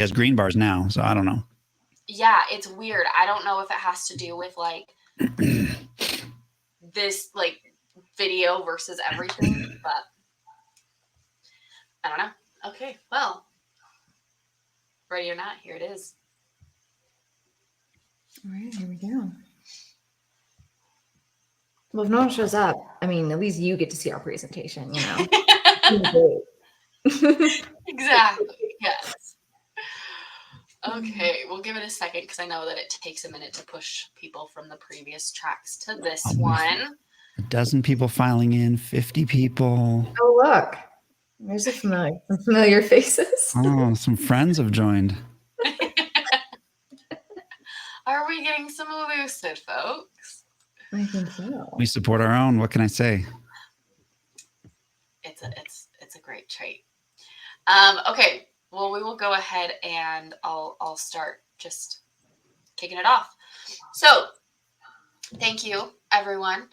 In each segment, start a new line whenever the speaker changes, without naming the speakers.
has green bars now, so I don't know.
Yeah, it's weird. I don't know if it has to do with like this like video versus everything, but I don't know. Okay, well, ready or not, here it is.
All right, here we go. Well, if no one shows up, I mean, at least you get to see our presentation, you know?
Exactly, yes. Okay, we'll give it a second because I know that it takes a minute to push people from the previous tracks to this one.
A dozen people filing in, 50 people.
Oh, look. There's some familiar faces.
Oh, some friends have joined.
Are we getting some Lucid, folks?
I think so.
We support our own. What can I say?
It's a great trait. Okay, well, we will go ahead and I'll start just kicking it off. So, thank you, everyone,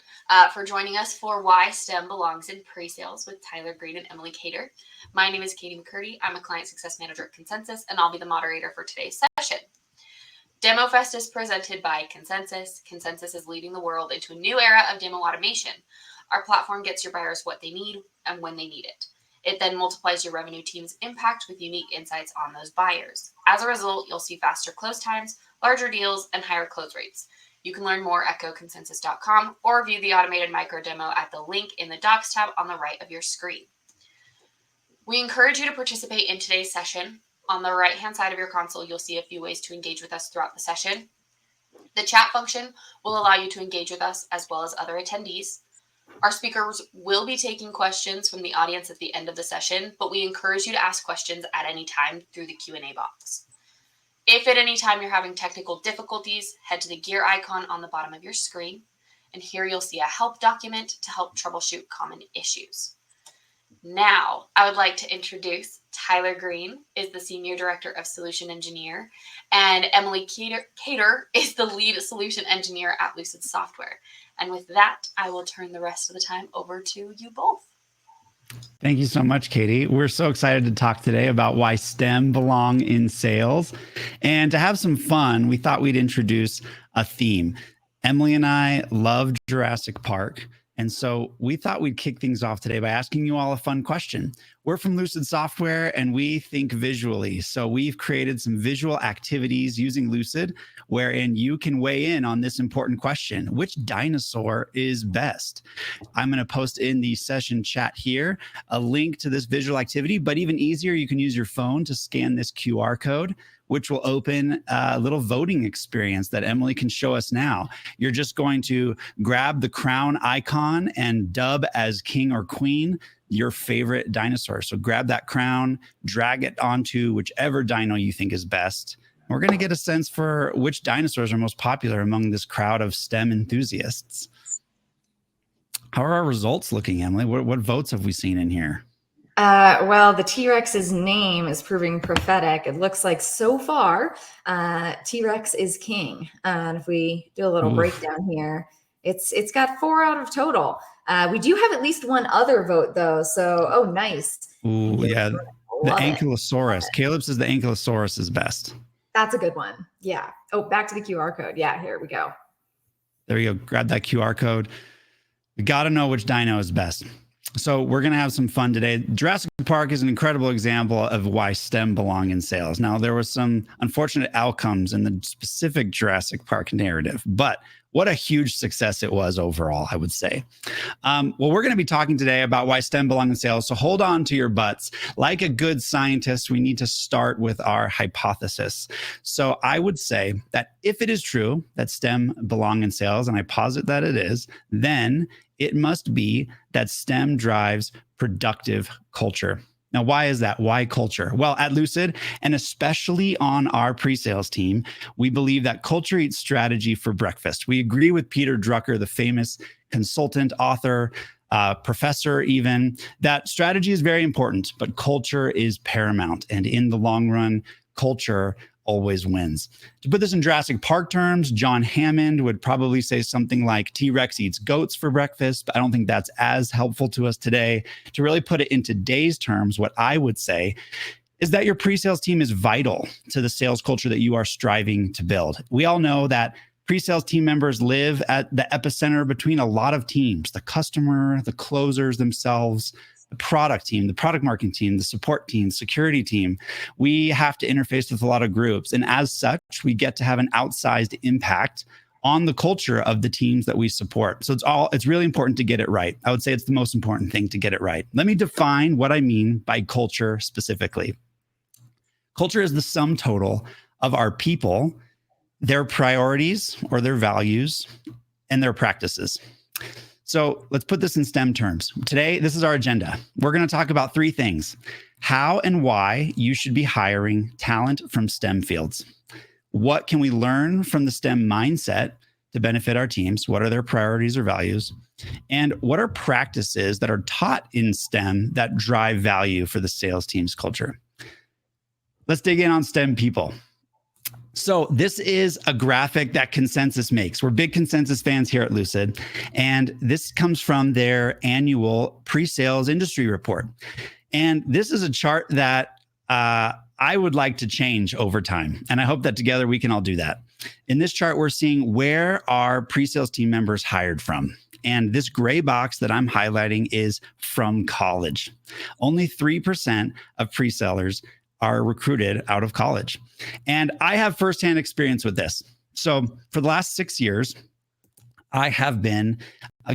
for joining us for Why STEM Belongs in Presales with Tyler Green and Emily Cater. My name is Katie McCurdy. I'm a Client Success Manager at Consensus, and I'll be the moderator for today's session. DemoFest is presented by Consensus. Consensus is leading the world into a new era of demo automation. Our platform gets your buyers what they need and when they need it. It then multiplies your revenue team's impact with unique insights on those buyers. As a result, you'll see faster close times, larger deals, and higher close rates. You can learn more at goconsensus.com or view the automated micro demo at the link in the Docs tab on the right of your screen. We encourage you to participate in today's session. On the right-hand side of your console, you'll see a few ways to engage with us throughout the session. The chat function will allow you to engage with us as well as other attendees. Our speakers will be taking questions from the audience at the end of the session, but we encourage you to ask questions at any time through the Q&A box. If at any time you're having technical difficulties, head to the gear icon on the bottom of your screen, and here you'll see a help document to help troubleshoot common issues. Now, I would like to introduce Tyler Green is the Senior Director of Solution Engineer, and Emily Cater is the Lead Solution Engineer at Lucid Software. And with that, I will turn the rest of the time over to you both.
Thank you so much, Katie. We're so excited to talk today about why STEM belong in sales. And to have some fun, we thought we'd introduce a theme. Emily and I love Jurassic Park. And so we thought we'd kick things off today by asking you all a fun question. We're from Lucid Software and we think visually. So we've created some visual activities using Lucid wherein you can weigh in on this important question. Which dinosaur is best? I'm going to post in the session chat here a link to this visual activity, but even easier, you can use your phone to scan this QR code, which will open a little voting experience that Emily can show us now. You're just going to grab the crown icon and dub as king or queen your favorite dinosaur. So grab that crown, drag it onto whichever dino you think is best. We're going to get a sense for which dinosaurs are most popular among this crowd of STEM enthusiasts. How are our results looking, Emily? What votes have we seen in here?
Well, the T-Rex's name is proving prophetic. It looks like so far, T-Rex is king. And if we do a little breakdown here, it's got 4 out of total. We do have at least one other vote though. So, oh, nice.
Ooh, yeah. The Ankylosaurus. Caleb says the Ankylosaurus is best.
That's a good one. Yeah. Oh, back to the QR code. Yeah, here we go.
There you go. Grab that QR code. We got to know which dino is best. So we're going to have some fun today. Jurassic Park is an incredible example of why STEM belong in sales. Now, there were some unfortunate outcomes in the specific Jurassic Park narrative, but what a huge success it was overall, I would say. Well, we're going to be talking today about why STEM belong in sales. So hold on to your butts. Like a good scientist, we need to start with our hypothesis. So I would say that if it is true that STEM belong in sales, and I posit that it is, then it must be that STEM drives productive culture. Now, why is that? Why culture? Well, at Lucid, and especially on our pre-sales team, we believe that culture eats strategy for breakfast. We agree with Peter Drucker, the famous consultant, author, professor even, that strategy is very important, but culture is paramount. And in the long run, culture always wins. To put this in Jurassic Park terms, John Hammond would probably say something like T-Rex eats goats for breakfast, but I don't think that's as helpful to us today. To really put it in today's terms, what I would say is that your pre-sales team is vital to the sales culture that you are striving to build. We all know that pre-sales team members live at the epicenter between a lot of teams: the customer, the closers themselves, the product team, the product marketing team, the support team, security team. We have to interface with a lot of groups. And as such, we get to have an outsized impact on the culture of the teams that we support. So it's really important to get it right. I would say it's the most important thing to get it right. Let me define what I mean by culture specifically. Culture is the sum total of our people, their priorities or their values, and their practices. So let's put this in STEM terms. Today, this is our agenda. We're going to talk about 3 things: how and why you should be hiring talent from STEM fields. What can we learn from the STEM mindset to benefit our teams? What are their priorities or values? And what are practices that are taught in STEM that drive value for the sales team's culture? Let's dig in on STEM people. So this is a graphic that Consensus makes. We're big Consensus fans here at Lucid. And this comes from their annual pre-sales industry report. And this is a chart that I would like to change over time. And I hope that together we can all do that. In this chart, we're seeing where our pre-sales team members hired from. And this gray box that I'm highlighting is from college. Only 3% of pre-sellers are recruited out of college. And I have firsthand experience with this. So for the last 6 years, I have been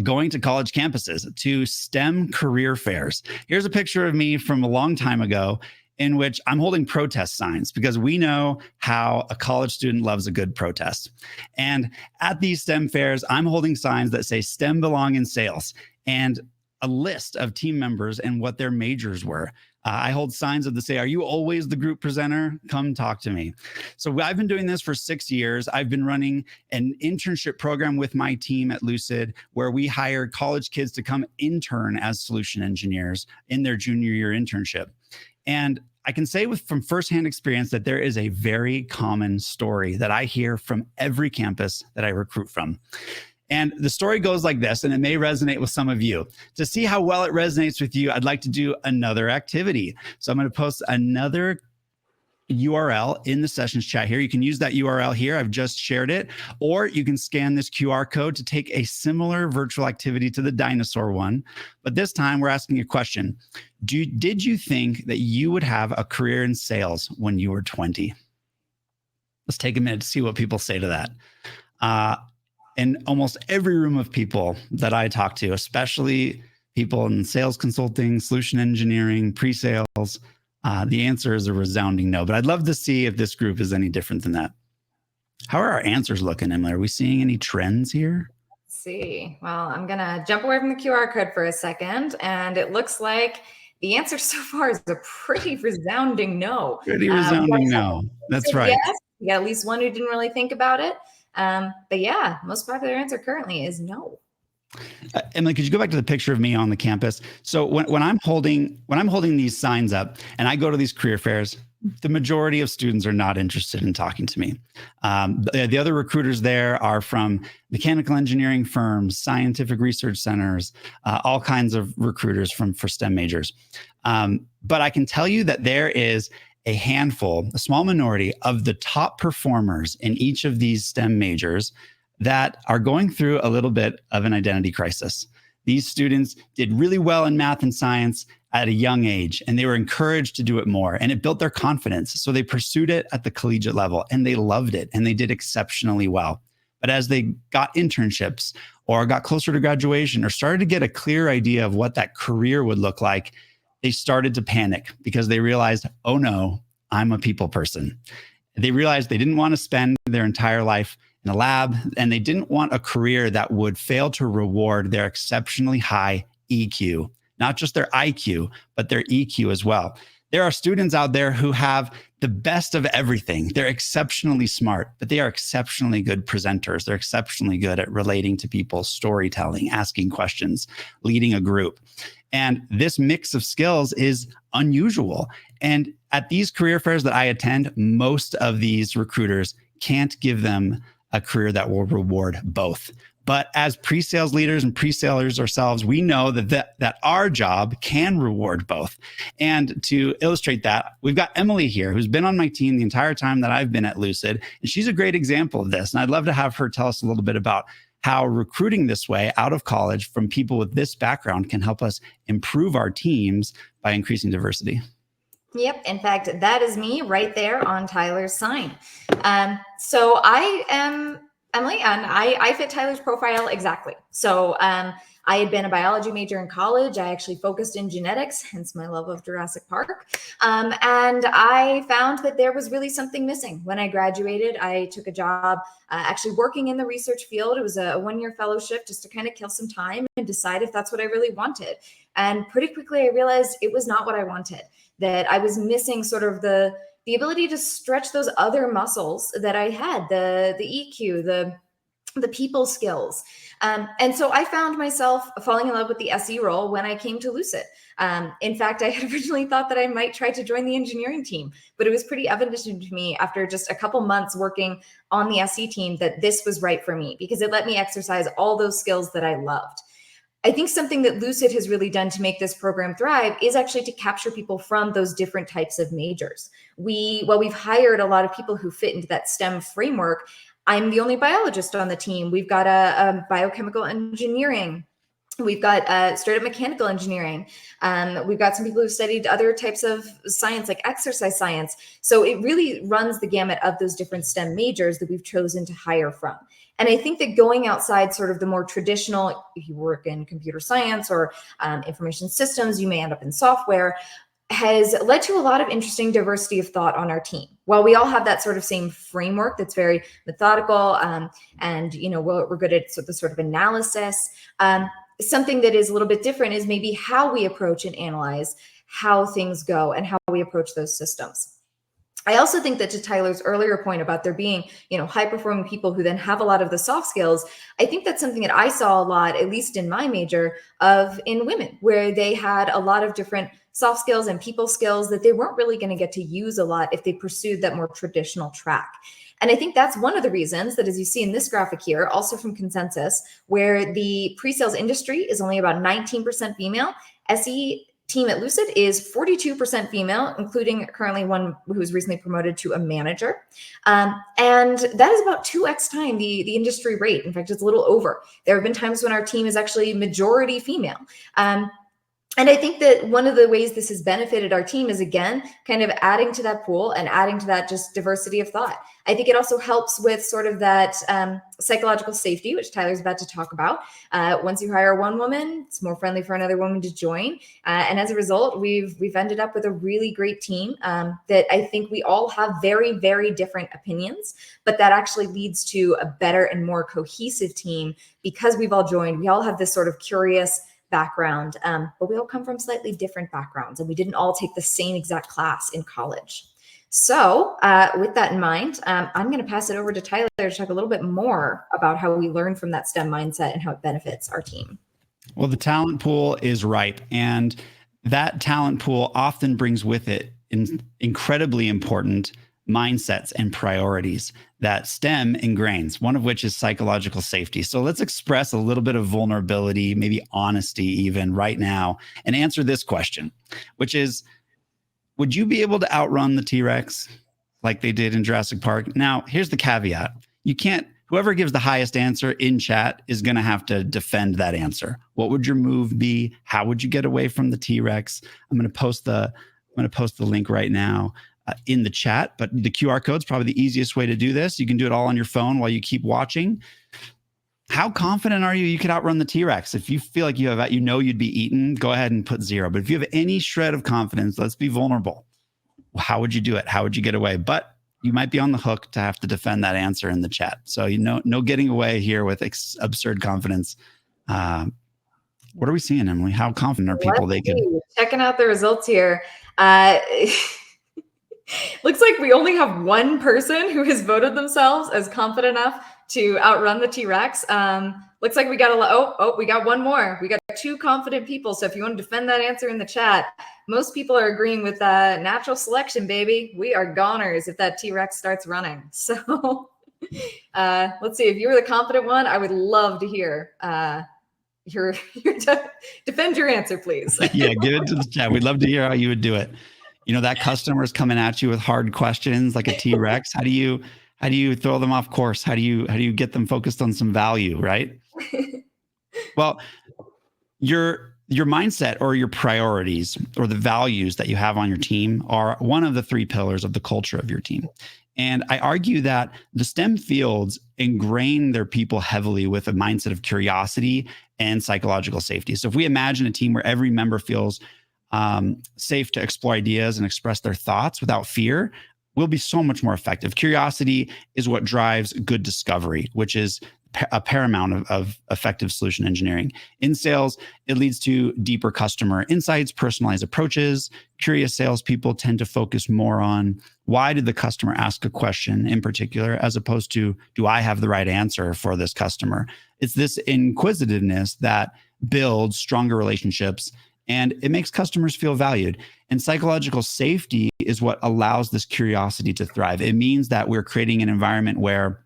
going to college campuses to STEM career fairs. Here's a picture of me from a long time ago in which I'm holding protest signs, because we know how a college student loves a good protest. And at these STEM fairs, I'm holding signs that say STEM belong in sales, and a list of team members and what their majors were. I hold signs that say, "Are you always the group presenter? Come talk to me." So I've been doing this for 6 years. I've been running an internship program with my team at Lucid, where we hire college kids to come intern as solution engineers in their junior year internship. And I can say from firsthand experience that there is a very common story that I hear from every campus that I recruit from. And the story goes like this, and it may resonate with some of you. To see how well it resonates with you, I'd like to do another activity. So I'm going to post another URL in the sessions chat here. You can use that URL here. I've just shared it. Or you can scan this QR code to take a similar virtual activity to the dinosaur one. But this time we're asking a question. Did you think that you would have a career in sales when you were 20? Let's take a minute to see what people say to that. In almost every room of people that I talk to, especially people in sales consulting, solution engineering, pre-sales, the answer is a resounding no. But I'd love to see if this group is any different than that. How are our answers looking, Emily? Are we seeing any trends here?
Let's see. Well, I'm going to jump away from the QR code for a second. And it looks like the answer so far is a pretty resounding no.
Pretty resounding no. That's right.
Yes. You got at least one who didn't really think about it. But yeah, most popular answer currently is no.
Emily, could you go back to the picture of me on the campus? So when I'm holding these signs up and I go to these career fairs, the majority of students are not interested in talking to me. The other recruiters there are from mechanical engineering firms, scientific research centers, all kinds of recruiters for STEM majors. But I can tell you that there is a handful, a small minority of the top performers in each of these STEM majors that are going through a little bit of an identity crisis. These students did really well in math and science at a young age, and they were encouraged to do it more, and it built their confidence. So they pursued it at the collegiate level, and they loved it, and they did exceptionally well. But as they got internships or got closer to graduation or started to get a clear idea of what that career would look like, they started to panic because they realized, oh no, I'm a people person. They realized they didn't want to spend their entire life in a lab, and they didn't want a career that would fail to reward their exceptionally high EQ, not just their IQ, but their EQ as well. There are students out there who have the best of everything. They're exceptionally smart, but they are exceptionally good presenters. They're exceptionally good at relating to people, storytelling, asking questions, leading a group. And this mix of skills is unusual. And at these career fairs that I attend, most of these recruiters can't give them a career that will reward both. But as pre-sales leaders and pre-salers ourselves, we know that our job can reward both. And to illustrate that, we've got Emily here, who's been on my team the entire time that I've been at Lucid. And she's a great example of this. And I'd love to have her tell us a little bit about how recruiting this way out of college from people with this background can help us improve our teams by increasing diversity.
Yep. In fact, that is me right there on Tyler's sign. So I am Emily, and I fit Tyler's profile exactly. So I had been a biology major in college. I actually focused in genetics, hence my love of Jurassic Park. And I found that there was really something missing. When I graduated, I took a job actually working in the research field. It was a one-year fellowship just to kind of kill some time and decide if that's what I really wanted. And pretty quickly, I realized it was not what I wanted, that I was missing sort of the ability to stretch those other muscles that I had, the EQ, the people skills. And so I found myself falling in love with the SE role when I came to Lucid. In fact, I had originally thought that I might try to join the engineering team, but it was pretty evident to me after just a couple months working on the SE team that this was right for me because it let me exercise all those skills that I loved. I think something that Lucid has really done to make this program thrive is actually to capture people from those different types of majors. While we've hired a lot of people who fit into that STEM framework, I'm the only biologist on the team. We've got a biochemical engineering. We've got straight up mechanical engineering. We've got some people who studied other types of science, like exercise science. So it really runs the gamut of those different STEM majors that we've chosen to hire from. And I think that going outside sort of the more traditional, if you work in computer science or information systems, you may end up in software, has led to a lot of interesting diversity of thought on our team. While we all have that sort of same framework that's very methodical and, we're good at the sort of analysis, something that is a little bit different is maybe how we approach and analyze how things go and how we approach those systems. I also think that to Tyler's earlier point about there being, high-performing people who then have a lot of the soft skills, I think that's something that I saw a lot, at least in my major, in women, where they had a lot of different soft skills and people skills that they weren't really going to get to use a lot if they pursued that more traditional track. And I think that's one of the reasons that, as you see in this graphic here, also from Consensus, where the pre-sales industry is only about 19% female, SE team at Lucid is 42% female, including currently one who's recently promoted to a manager. And that is about 2x time the industry rate. In fact, it's a little over. There have been times when our team is actually majority female. And I think that one of the ways this has benefited our team is, again, kind of adding to that pool and adding to that just diversity of thought. I think it also helps with sort of that psychological safety, which Tyler's about to talk about. Once you hire one woman, it's more friendly for another woman to join. And as a result, we've ended up with a really great team that I think we all have very, very different opinions, but that actually leads to a better and more cohesive team because we've all joined. We all have this sort of curious background, but we all come from slightly different backgrounds and we didn't all take the same exact class in college. So with that in mind, I'm going to pass it over to Tyler to talk a little bit more about how we learn from that STEM mindset and how it benefits our team.
Well, the talent pool is ripe, and that talent pool often brings with it incredibly important mindsets and priorities that STEM ingrains, one of which is psychological safety. So let's express a little bit of vulnerability, maybe honesty even right now, and answer this question, which is, would you be able to outrun the T-Rex like they did in Jurassic Park? Now, here's the caveat. You can't, whoever gives the highest answer in chat is going to have to defend that answer. What would your move be? How would you get away from the T-Rex? I'm going to post the link right now in the chat, but the QR code is probably the easiest way to do this. You can do it all on your phone while you keep watching. How confident are you could outrun the T-Rex? If you feel like you'd be eaten, go ahead and put 0. But if you have any shred of confidence, let's be vulnerable. How would you do it? How would you get away? But you might be on the hook to have to defend that answer in the chat. So, no getting away here with absurd confidence. What are we seeing, Emily? How confident are people
checking out the results here? Looks like we only have one person who has voted themselves as confident enough to outrun the T-Rex. Looks like we got we got one more. We got 2 confident people. So if you want to defend that answer in the chat, most people are agreeing with natural selection, baby. We are goners if that T-Rex starts running. So Let's see. If you were the confident one, I would love to hear your defend your answer, please.
Yeah, give it to the chat. We'd love to hear how you would do it. You know, that customer's coming at you with hard questions like a T-Rex. How do you throw them off course? How do you get them focused on some value, right? Well, your mindset or your priorities or the values that you have on your team are one of the three pillars of the culture of your team. And I argue that the STEM fields ingrain their people heavily with a mindset of curiosity and psychological safety. So if we imagine a team where every member feels safe to explore ideas and express their thoughts without fear, we'll be so much more effective. Curiosity is what drives good discovery, which is a paramount of effective solution engineering. In sales, it leads to deeper customer insights, personalized approaches. Curious salespeople tend to focus more on why did the customer ask a question in particular, as opposed to, do I have the right answer for this customer? It's this inquisitiveness that builds stronger relationships, and it makes customers feel valued. And psychological safety is what allows this curiosity to thrive. It means that we're creating an environment where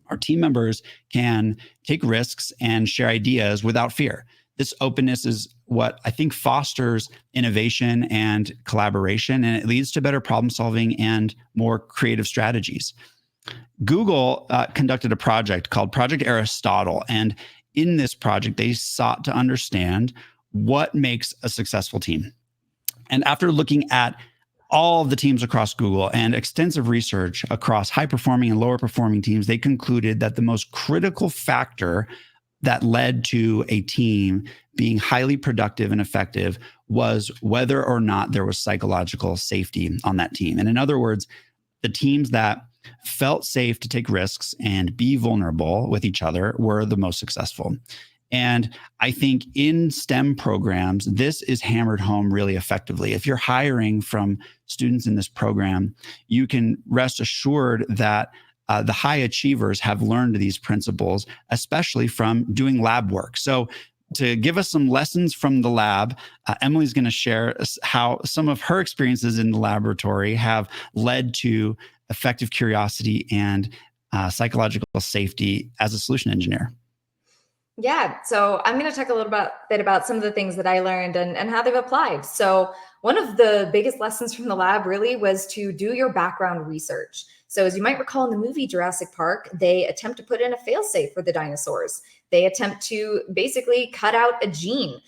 our team members can take risks and share ideas without fear. This openness is what I think fosters innovation and collaboration, and it leads to better problem solving and more creative strategies. Google conducted a project called Project Aristotle. And in this project, they sought to understand what makes a successful team. And after looking at all of the teams across Google and extensive research across high performing and lower performing teams, they concluded that the most critical factor that led to a team being highly productive and effective was whether or not there was psychological safety on that team. And in other words, the teams that felt safe to take risks and be vulnerable with each other were the most successful. And I think in STEM programs, this is hammered home really effectively. If you're hiring from students in this program, you can rest assured that the high achievers have learned these principles, especially from doing lab work. So to give us some lessons from the lab, Emily's going to share how some of her experiences in the laboratory have led to effective curiosity and psychological safety as a solution engineer.
Yeah, so I'm going to talk a little bit about some of the things that I learned and how they've applied. So one of the biggest lessons from the lab really was to do your background research. So as you might recall in the movie Jurassic Park, they attempt to put in a failsafe for the dinosaurs. They attempt to basically cut out a gene,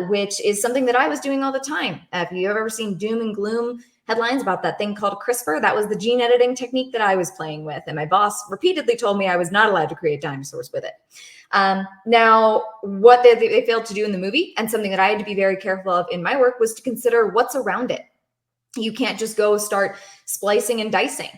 which is something that I was doing all the time. If you've ever seen doom and gloom headlines about that thing called CRISPR, that was the gene editing technique that I was playing with. And my boss repeatedly told me I was not allowed to create dinosaurs with it. Now, what they failed to do in the movie, and something that I had to be very careful of in my work, was to consider what's around it. You can't just go start splicing and dicing.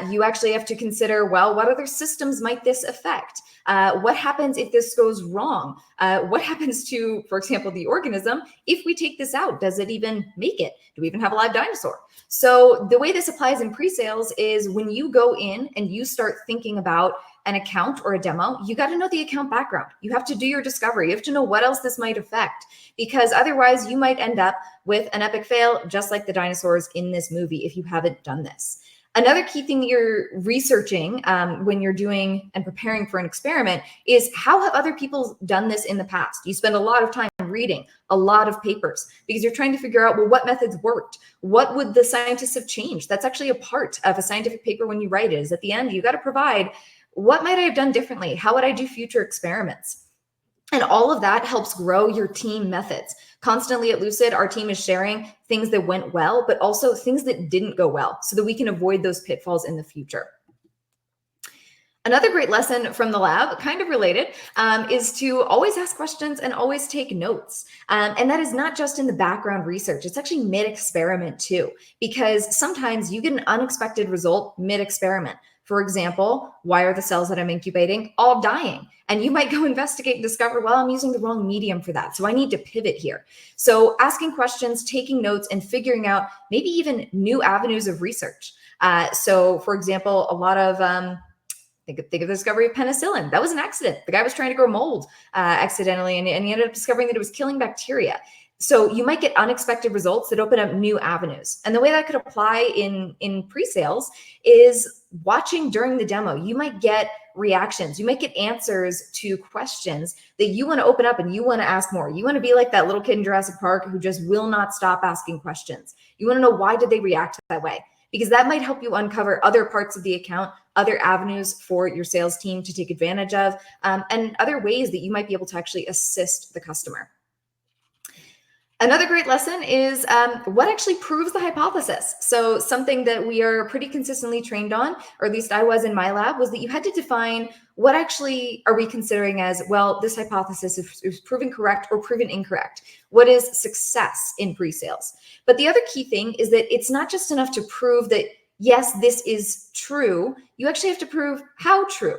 You actually have to consider, well, what other systems might this affect? What happens if this goes wrong? What happens to, for example, the organism if we take this out? Does it even make it? Do we even have a live dinosaur? So the way this applies in pre-sales is when you go in and you start thinking about an account or a demo, you got to know the account background. You have to do your discovery. You have to know what else this might affect, because otherwise you might end up with an epic fail, just like the dinosaurs in this movie, if you haven't done this. Another key thing that you're researching when you're doing and preparing for an experiment is, how have other people done this in the past? You spend a lot of time reading a lot of papers because you're trying to figure out, well, what methods worked? What would the scientists have changed? That's actually a part of a scientific paper when you write it, is at the end, you got to provide, what might I have done differently? How would I do future experiments? And all of that helps grow your team methods. Constantly at Lucid, our team is sharing things that went well, but also things that didn't go well, so that we can avoid those pitfalls in the future. Another great lesson from the lab, kind of related, is to always ask questions and always take notes. And that is not just in the background research, it's actually mid-experiment too, because sometimes you get an unexpected result mid-experiment. For example, why are the cells that I'm incubating all dying? And you might go investigate and discover, well, I'm using the wrong medium for that, so I need to pivot here. So asking questions, taking notes, and figuring out maybe even new avenues of research. So for example, a lot of, think of the discovery of penicillin. That was an accident. The guy was trying to grow mold accidentally, and he ended up discovering that it was killing bacteria. So you might get unexpected results that open up new avenues. And the way that could apply in pre-sales is, watching during the demo, you might get reactions. You might get answers to questions that you want to open up and you want to ask more. You want to be like that little kid in Jurassic Park who just will not stop asking questions. You want to know, why did they react that way? Because that might help you uncover other parts of the account, other avenues for your sales team to take advantage of, and other ways that you might be able to actually assist the customer. Another great lesson is what actually proves the hypothesis. So something that we are pretty consistently trained on, or at least I was in my lab, was that you had to define what actually are we considering as, well, this hypothesis is proven correct or proven incorrect. What is success in pre-sales? But the other key thing is that it's not just enough to prove that, yes, this is true. You actually have to prove how true.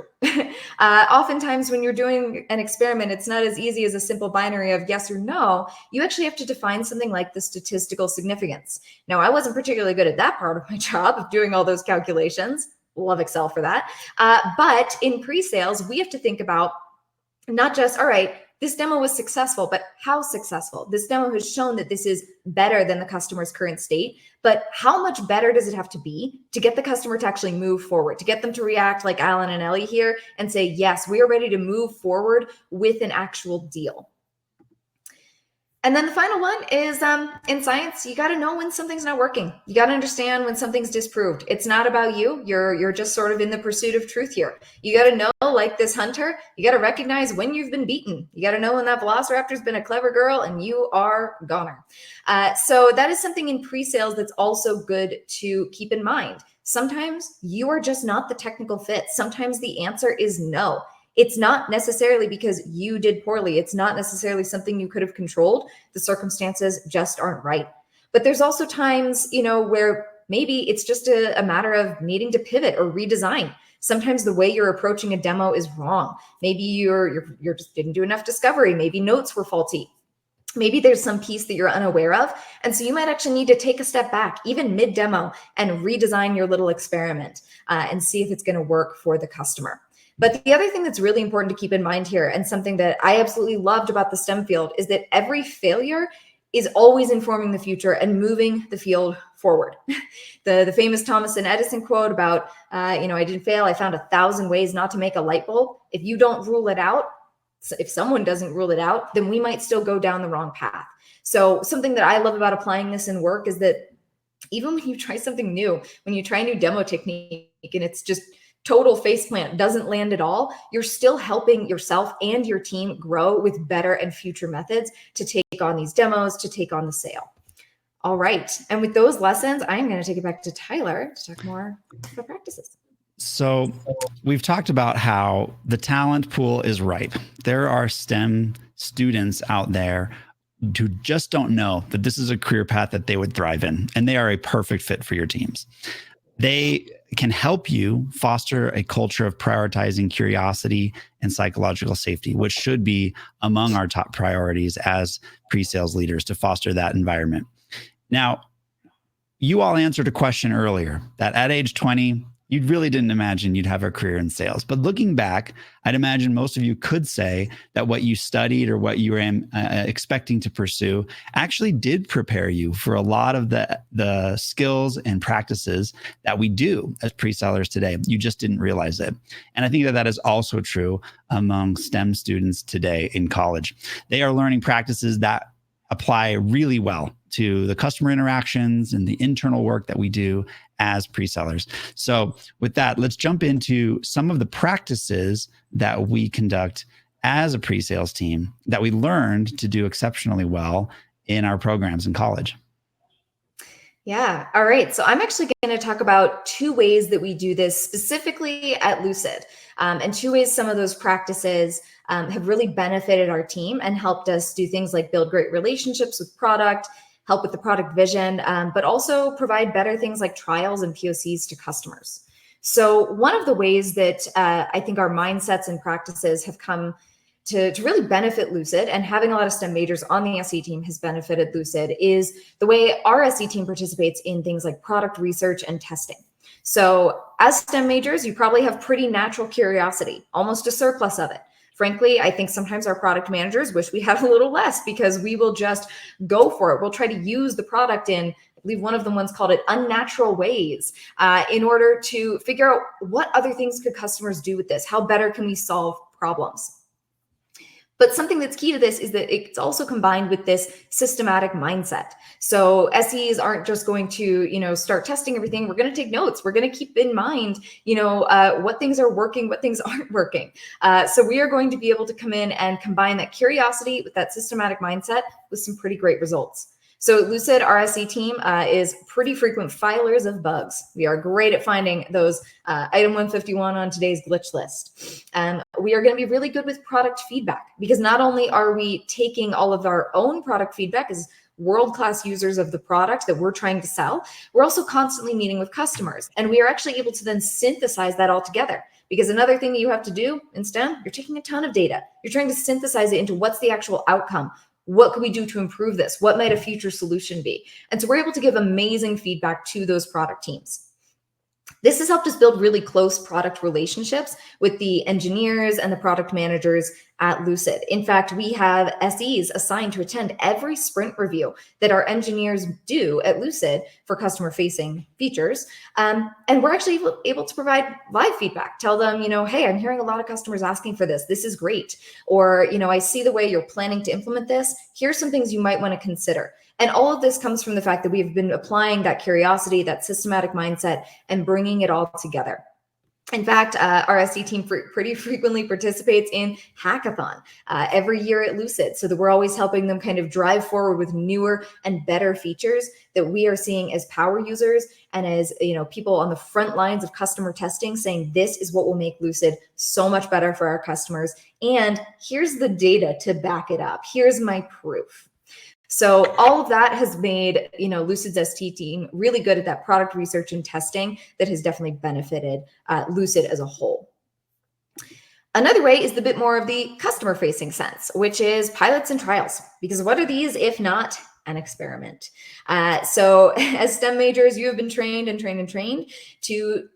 Oftentimes when you're doing an experiment, it's not as easy as a simple binary of yes or no. You actually have to define something like the statistical significance. Now, I wasn't particularly good at that part of my job of doing all those calculations. Love Excel for that. But in pre-sales, we have to think about not just, all right, this demo was successful, but how successful? This demo has shown that this is better than the customer's current state, but how much better does it have to be to get the customer to actually move forward, to get them to react like Alan and Ellie here and say, yes, we are ready to move forward with an actual deal. And then the final one is in science, you got to know when something's not working. You got to understand when something's disproved. It's not about you. You're just sort of in the pursuit of truth here. You got to know, like this hunter, you got to recognize when you've been beaten. You got to know when that velociraptor's been a clever girl and you are goner. So that is something in pre-sales that's also good to keep in mind. Sometimes you are just not the technical fit. Sometimes the answer is no. It's not necessarily because you did poorly. It's not necessarily something you could have controlled. The circumstances just aren't right. But there's also times, where maybe it's just a matter of needing to pivot or redesign. Sometimes the way you're approaching a demo is wrong. Maybe you're just didn't do enough discovery. Maybe notes were faulty. Maybe there's some piece that you're unaware of. And so you might actually need to take a step back, even mid-demo, and redesign your little experiment and see if it's going to work for the customer. But the other thing that's really important to keep in mind here, and something that I absolutely loved about the STEM field, is that every failure is always informing the future and moving the field forward. The famous Thomas and Edison quote about, I didn't fail, I found 1,000 ways not to make a light bulb. If you don't rule it out, if someone doesn't rule it out, then we might still go down the wrong path. So something that I love about applying this in work is that even when you try something new, when you try a new demo technique and it's just total faceplant, doesn't land at all, you're still helping yourself and your team grow with better and future methods to take on these demos, to take on the sale. All right. And with those lessons, I'm going to take it back to Tyler to talk more about practices.
So we've talked about how the talent pool is ripe. There are STEM students out there who just don't know that this is a career path that they would thrive in, and they are a perfect fit for your teams. They can help you foster a culture of prioritizing curiosity and psychological safety, which should be among our top priorities as pre-sales leaders, to foster that environment. Now, you all answered a question earlier that at age 20, you really didn't imagine you'd have a career in sales. But looking back, I'd imagine most of you could say that what you studied or what you were expecting to pursue actually did prepare you for a lot of the skills and practices that we do as pre-sellers today. You just didn't realize it. And I think that is also true among STEM students today in college. They are learning practices that apply really well to the customer interactions and the internal work that we do as pre-sellers. So with that, let's jump into some of the practices that we conduct as a pre-sales team that we learned to do exceptionally well in our programs in college.
Yeah. All right. So I'm actually going to talk about 2 ways that we do this specifically at Lucid, and 2 ways some of those practices have really benefited our team and helped us do things like build great relationships with product, help with the product vision, but also provide better things like trials and POCs to customers. So one of the ways that I think our mindsets and practices have come to really benefit Lucid, and having a lot of STEM majors on the SE team has benefited Lucid, is the way our SE team participates in things like product research and testing. So as STEM majors, you probably have pretty natural curiosity, almost a surplus of it. Frankly, I think sometimes our product managers wish we had a little less, because we will just go for it. We'll try to use the product in believe one of them once called it unnatural ways, in order to figure out what other things could customers do with this? How better can we solve problems? But something that's key to this is that it's also combined with this systematic mindset. So SEs aren't just going to, start testing everything. We're going to take notes. We're going to keep in mind, what things are working, what things aren't working. So we are going to be able to come in and combine that curiosity with that systematic mindset with some pretty great results. So Lucid, our SE team, is pretty frequent filers of bugs. We are great at finding those item 151 on today's glitch list. We are going to be really good with product feedback, because not only are we taking all of our own product feedback as world-class users of the product that we're trying to sell, we're also constantly meeting with customers. And we are actually able to then synthesize that all together. Because another thing that you have to do in STEM, you're taking a ton of data. You're trying to synthesize it into what's the actual outcome. What could we do to improve this? What might a future solution be? And so we're able to give amazing feedback to those product teams. This has helped us build really close product relationships with the engineers and the product managers at Lucid. In fact, we have SEs assigned to attend every sprint review that our engineers do at Lucid for customer-facing features. And we're actually able to provide live feedback. Tell them, hey, I'm hearing a lot of customers asking for this. This is great. Or, I see the way you're planning to implement this. Here's some things you might want to consider. And all of this comes from the fact that we've been applying that curiosity, that systematic mindset, and bringing it all together. In fact, our SE team pretty frequently participates in hackathon every year at Lucid, so that we're always helping them kind of drive forward with newer and better features that we are seeing as power users and as people on the front lines of customer testing saying this is what will make Lucid so much better for our customers. And here's the data to back it up. Here's my proof. So all of that has made, Lucid's ST team really good at that product research and testing that has definitely benefited Lucid as a whole. Another way is the bit more of the customer-facing sense, which is pilots and trials. Because what are these if not an experiment? So as STEM majors, you have been trained to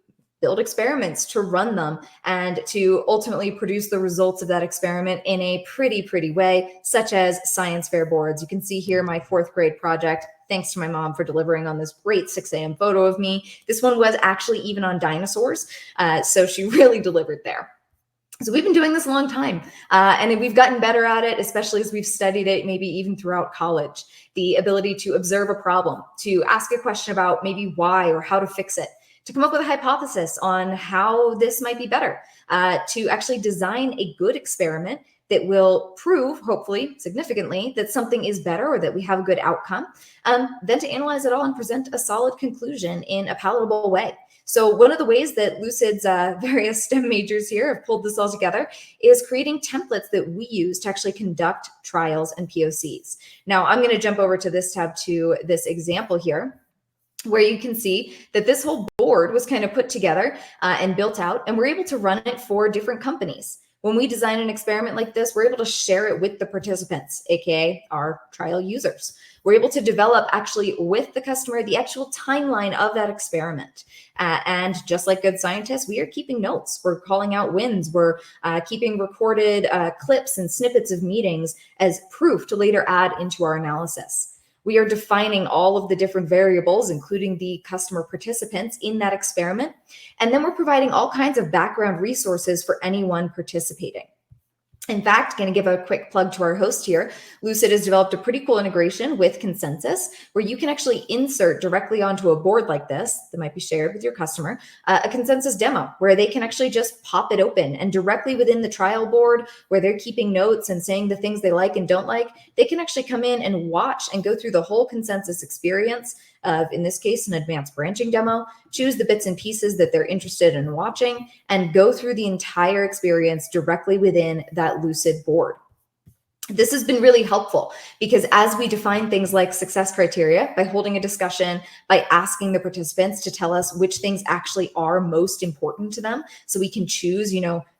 build experiments, to run them, and to ultimately produce the results of that experiment in a pretty way, such as science fair boards. You can see here my 4th grade project. Thanks to my mom for delivering on this great 6 a.m. photo of me. This one was actually even on dinosaurs, so she really delivered there. So we've been doing this a long time, and we've gotten better at it, especially as we've studied it, maybe even throughout college. The ability to observe a problem, to ask a question about maybe why or how to fix it, to come up with a hypothesis on how this might be better, to actually design a good experiment that will prove, hopefully significantly, that something is better or that we have a good outcome, then to analyze it all and present a solid conclusion in a palatable way. So one of the ways that Lucid's various STEM majors here have pulled this all together is creating templates that we use to actually conduct trials and POCs. Now, I'm going to jump over to this tab to this example here, where you can see that this whole board was kind of put together and built out, and we're able to run it for different companies. When we design an experiment like this, we're able to share it with the participants, aka our trial users. We're able to develop actually with the customer the actual timeline of that experiment. And just like good scientists, we are keeping notes. We're calling out wins. We're keeping recorded clips and snippets of meetings as proof to later add into our analysis. We are defining all of the different variables, including the customer participants in that experiment. And then we're providing all kinds of background resources for anyone participating. In fact, going to give a quick plug to our host here. Lucid has developed a pretty cool integration with Consensus, where you can actually insert directly onto a board like this that might be shared with your customer, a Consensus demo, where they can actually just pop it open, and directly within the trial board where they're keeping notes and saying the things they like and don't like, they can actually come in and watch and go through the whole Consensus experience of, in this case, an advanced branching demo, choose the bits and pieces that they're interested in watching, and go through the entire experience directly within that Lucid board. This has been really helpful because as we define things like success criteria by holding a discussion, by asking the participants to tell us which things actually are most important to them, so we can choose,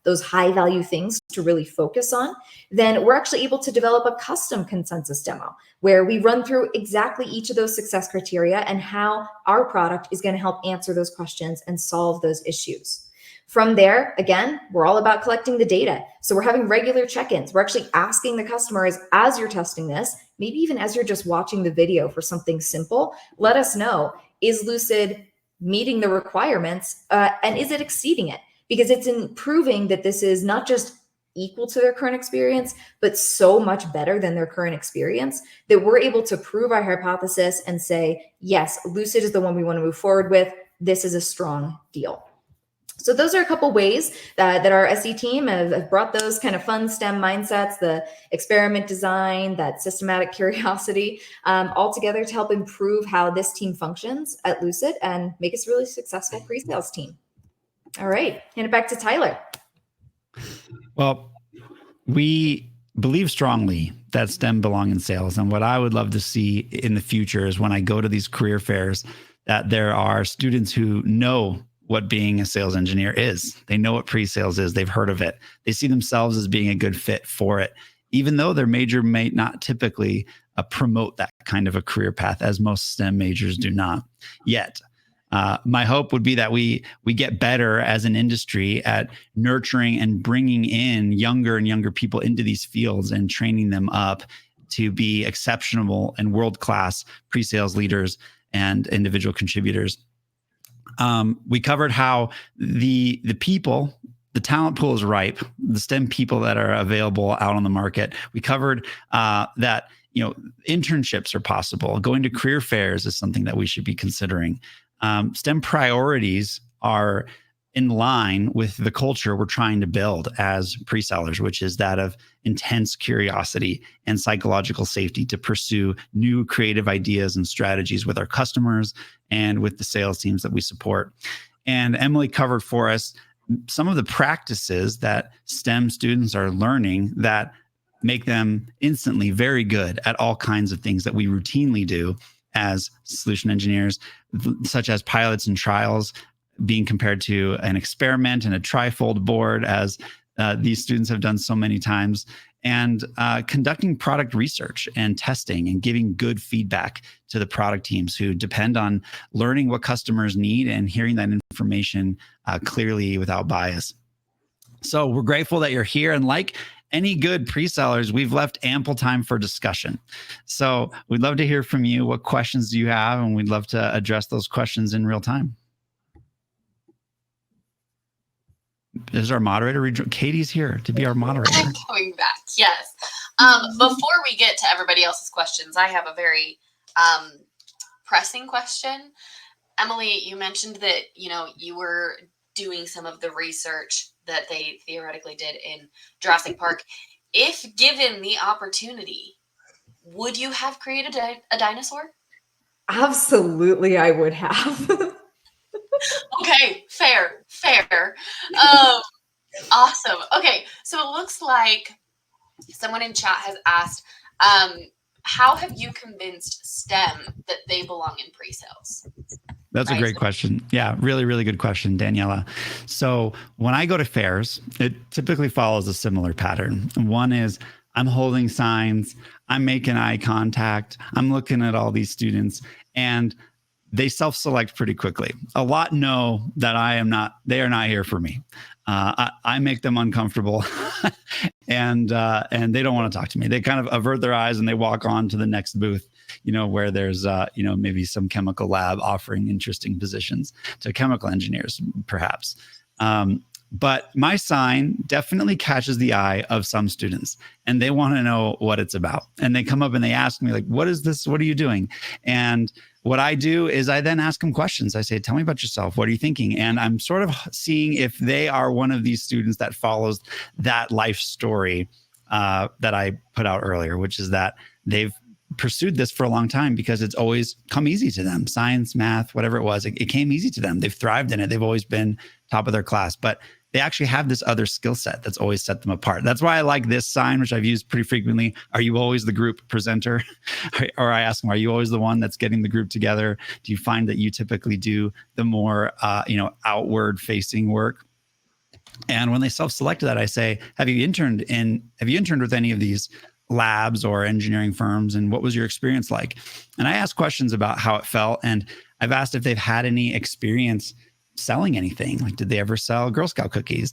those high value things to really focus on, then we're actually able to develop a custom Consensus demo where we run through exactly each of those success criteria and how our product is going to help answer those questions and solve those issues. From there, again, we're all about collecting the data. So we're having regular check-ins. We're actually asking the customers as you're testing this, maybe even as you're just watching the video for something simple, let us know, is Lucid meeting the requirements and is it exceeding it? Because it's improving that this is not just equal to their current experience, but so much better than their current experience that we're able to prove our hypothesis and say, yes, Lucid is the one we want to move forward with. This is a strong deal. So those are a couple ways that our SE team have brought those kind of fun STEM mindsets, the experiment design, that systematic curiosity, all together to help improve how this team functions at Lucid and make us a really successful pre-sales team. All right, hand it back to Tyler.
Well, we believe strongly that STEM belong in sales. And what I would love to see in the future is when I go to these career fairs, that there are students who know what being a sales engineer is. They know what pre-sales is. They've heard of it. They see themselves as being a good fit for it, even though their major may not typically promote that kind of a career path, as most STEM majors do not yet. My hope would be that we get better as an industry at nurturing and bringing in younger and younger people into these fields and training them up to be exceptional and world-class pre-sales leaders and individual contributors. We covered how the talent pool is ripe, the STEM people that are available out on the market. We covered that internships are possible. Going to career fairs is something that we should be considering. STEM priorities are in line with the culture we're trying to build as pre-sellers, which is that of intense curiosity and psychological safety to pursue new creative ideas and strategies with our customers and with the sales teams that we support. And Emily covered for us some of the practices that STEM students are learning that make them instantly very good at all kinds of things that we routinely do as solution engineers, such as pilots and trials, being compared to an experiment and a trifold board, as these students have done so many times, and conducting product research and testing and giving good feedback to the product teams who depend on learning what customers need and hearing that information clearly without bias. So we're grateful that you're here, and like any good pre-sellers, we've left ample time for discussion. So we'd love to hear from you. What questions do you have? And we'd love to address those questions in real time. Is our moderator? Katie's here to be our moderator.
I'm coming back. Yes. Before we get to everybody else's questions, I have a very pressing question. Emily, you mentioned that you were doing some of the research that they theoretically did in Jurassic Park. If given the opportunity, would you have created a dinosaur?
Absolutely, I would have.
Okay, fair. Awesome. Okay, so it looks like someone in chat has asked, how have you convinced STEM that they belong in pre-sales?
That's a great question. Yeah, really, really good question, Daniela. So when I go to fairs, it typically follows a similar pattern. One is I'm holding signs, I'm making eye contact, I'm looking at all these students, and they self-select pretty quickly. A lot know that they are not here for me. I make them uncomfortable and they don't want to talk to me. They kind of avert their eyes and they walk on to the next booth, where there's, maybe some chemical lab offering interesting positions to chemical engineers, perhaps. But my sign definitely catches the eye of some students, and they want to know what it's about. And they come up and they ask me, like, what is this? What are you doing? And what I do is I then ask them questions. I say, tell me about yourself. What are you thinking? And I'm sort of seeing if they are one of these students that follows that life story that I put out earlier, which is that they've pursued this for a long time because it's always come easy to them. Science, math, whatever it was, it came easy to them. They've thrived in it. They've always been top of their class, but they actually have this other skill set that's always set them apart. That's why I like this sign, which I've used pretty frequently. Are you always the group presenter? Or I ask them, are you always the one that's getting the group together? Do you find that you typically do the more, outward facing work? And when they self-selected that, I say, have you interned with any of these labs or engineering firms? And what was your experience like? And I ask questions about how it felt. And I've asked if they've had any experience selling anything. Like, did they ever sell Girl Scout cookies?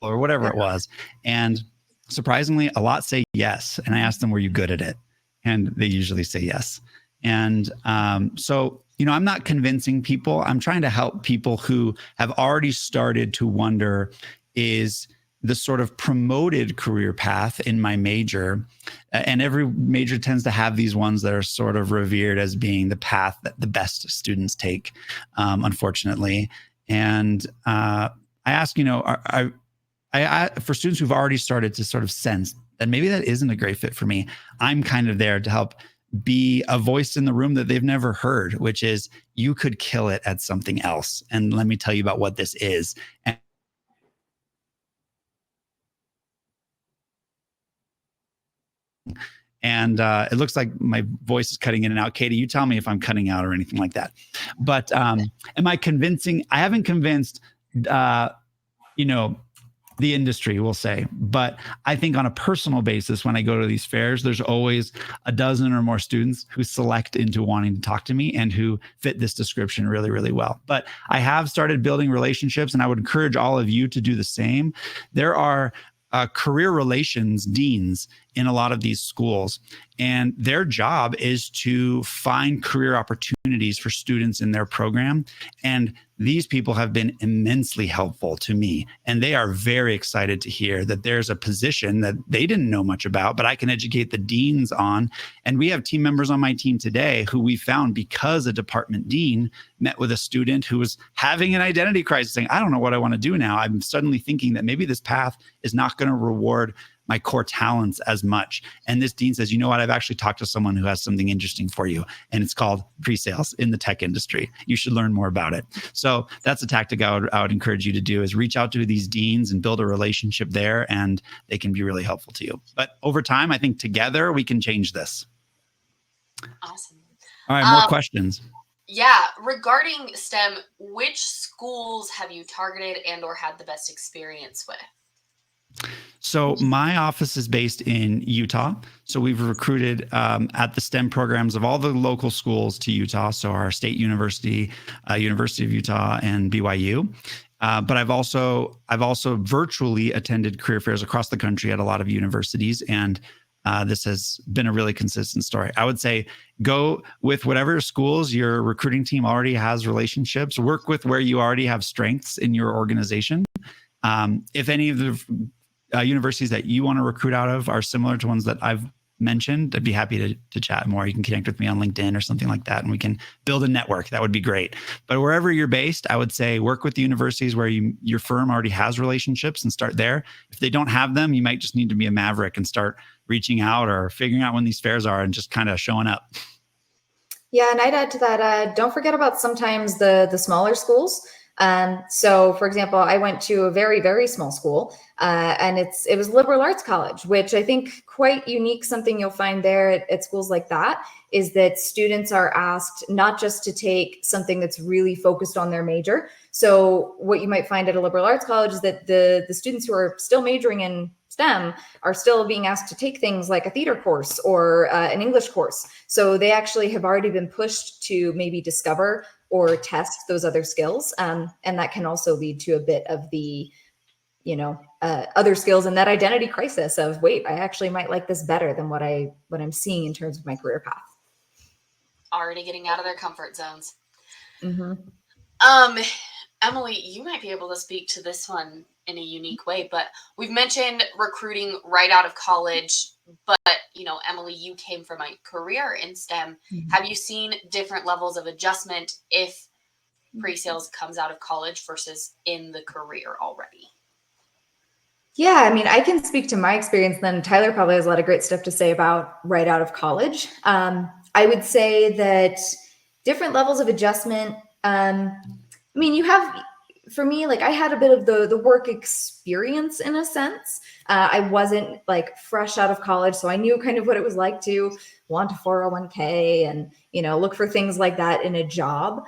Or whatever it was. And surprisingly, a lot say yes. And I asked them, were you good at it? And they usually say yes. And so, I'm not convincing people. I'm trying to help people who have already started to wonder, is the sort of promoted career path in my major, and every major tends to have these ones that are sort of revered as being the path that the best students take, unfortunately. And I ask, for students who've already started to sort of sense that maybe that isn't a great fit for me, I'm kind of there to help be a voice in the room that they've never heard, which is, you could kill it at something else. And let me tell you about what this is. And it looks like my voice is cutting in and out. Katie, you tell me if I'm cutting out or anything like that. But am I convincing? I haven't convinced, the industry, we'll say. But I think on a personal basis, when I go to these fairs, there's always a dozen or more students who select into wanting to talk to me and who fit this description really, really well. But I have started building relationships, and I would encourage all of you to do the same. There are career relations deans in a lot of these schools, and their job is to find career opportunities for students in their program. And these people have been immensely helpful to me, and they are very excited to hear that there's a position that they didn't know much about, but I can educate the deans on. And we have team members on my team today who we found because a department dean met with a student who was having an identity crisis, saying, I don't know what I want to do now. I'm suddenly thinking that maybe this path is not going to reward my core talents as much. And this dean says, you know what? I've actually talked to someone who has something interesting for you. And it's called pre-sales in the tech industry. You should learn more about it. So that's a tactic I would encourage you to do, is reach out to these deans and build a relationship there, and they can be really helpful to you. But over time, I think together we can change this.
Awesome.
All right, more questions.
Yeah. Regarding STEM, which schools have you targeted and or had the best experience with?
So my office is based in Utah. So we've recruited at the STEM programs of all the local schools to Utah. So our state university, University of Utah, and BYU. But I've also virtually attended career fairs across the country at a lot of universities, and this has been a really consistent story. I would say go with whatever schools your recruiting team already has relationships. Work with where you already have strengths in your organization. If any of the universities that you want to recruit out of are similar to ones that I've mentioned, I'd be happy to chat more. You can connect with me on LinkedIn or something like that, and we can build a network. That would be great. But wherever you're based, I would say work with the universities where your firm already has relationships and start there. If they don't have them, you might just need to be a maverick and start reaching out or figuring out when these fairs are and just kind of showing up.
Yeah, and I'd add to that, don't forget about sometimes the smaller schools. So for example, I went to a very, very small school, and it was liberal arts college, which I think quite unique. Something you'll find there at schools like that is that students are asked not just to take something that's really focused on their major. So what you might find at a liberal arts college is that the students who are still majoring in STEM are still being asked to take things like a theater course or an English course. So they actually have already been pushed to maybe discover or test those other skills. And that can also lead to a bit of the, other skills and that identity crisis of, wait, I actually might like this better than what I'm seeing in terms of my career path.
Already getting out of their comfort zones.
Mm-hmm.
Emily, you might be able to speak to this one in a unique way, but we've mentioned recruiting right out of college, but Emily, you came from a career in STEM. Mm-hmm. Have you seen different levels of adjustment if pre-sales comes out of college versus in the career already?
Yeah, I mean, I can speak to my experience, then Tyler probably has a lot of great stuff to say about right out of college. I would say that different levels of adjustment, you have, for me, like I had a bit of the work experience in a sense. I wasn't like fresh out of college, so I knew kind of what it was like to want a 401k and, look for things like that in a job.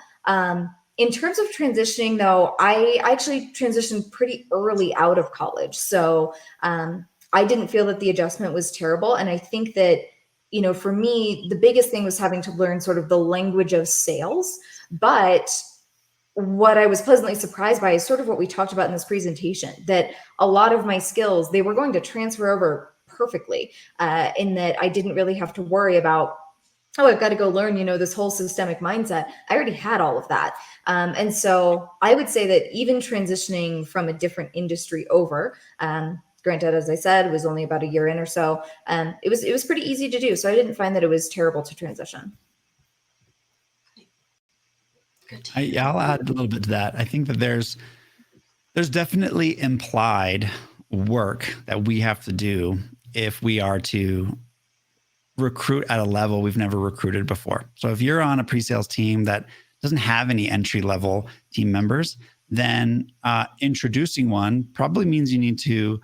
In terms of transitioning though, I actually transitioned pretty early out of college. So I didn't feel that the adjustment was terrible. And I think that for me, the biggest thing was having to learn sort of the language of sales. But what I was pleasantly surprised by is sort of what we talked about in this presentation, that a lot of my skills, they were going to transfer over perfectly, in that I didn't really have to worry about, oh, I've got to go learn, this whole systemic mindset. I already had all of that. And so I would say that even transitioning from a different industry over, granted, as I said, it was only about a year in or so, it was pretty easy to do. So I didn't find that it was terrible to transition.
I'll add a little bit to that. I think that there's definitely implied work that we have to do if we are to recruit at a level we've never recruited before. So if you're on a pre-sales team that doesn't have any entry-level team members, then introducing one probably means you need to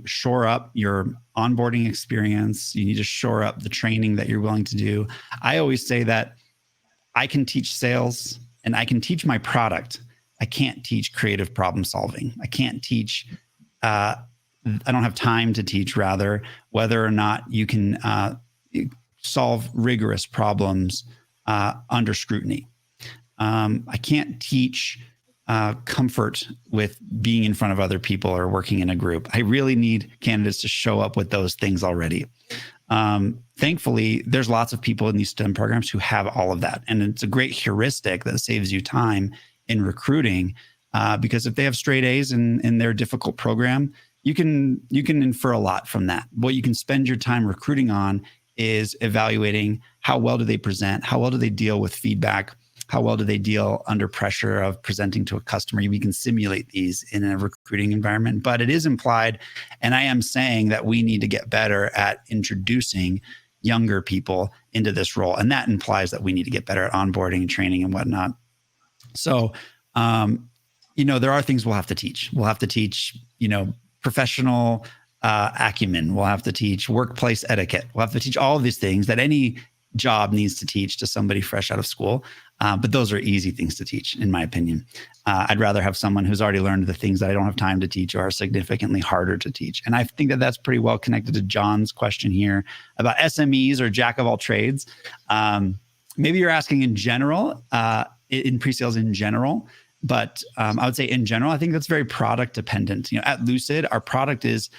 shore up your onboarding experience. You need to shore up the training that you're willing to do. I always say that I can teach sales and I can teach my product. I can't teach creative problem solving. I can't teach, I don't have time to teach, rather, whether or not you can solve rigorous problems under scrutiny. I can't teach comfort with being in front of other people or working in a group. I really need candidates to show up with those things already. Thankfully, there's lots of people in these STEM programs who have all of that. And it's a great heuristic that saves you time in recruiting, because if they have straight A's in their difficult program, you can infer a lot from that. What you can spend your time recruiting on is evaluating how well do they present, how well do they deal with feedback, how well do they deal under pressure of presenting to a customer. We can simulate these in a recruiting environment, but it is implied. And I am saying that we need to get better at introducing younger people into this role. And that implies that we need to get better at onboarding and training and whatnot. So, there are things we'll have to teach. We'll have to teach, professional acumen. We'll have to teach workplace etiquette. We'll have to teach all of these things that any job needs to teach to somebody fresh out of school. But those are easy things to teach, in my opinion. I'd rather have someone who's already learned the things that I don't have time to teach or are significantly harder to teach. And I think that that's pretty well connected to John's question here about SMEs or jack of all trades. Maybe you're asking in general, in pre-sales in general, but I would say in general, I think that's very product dependent. At Lucid, our product is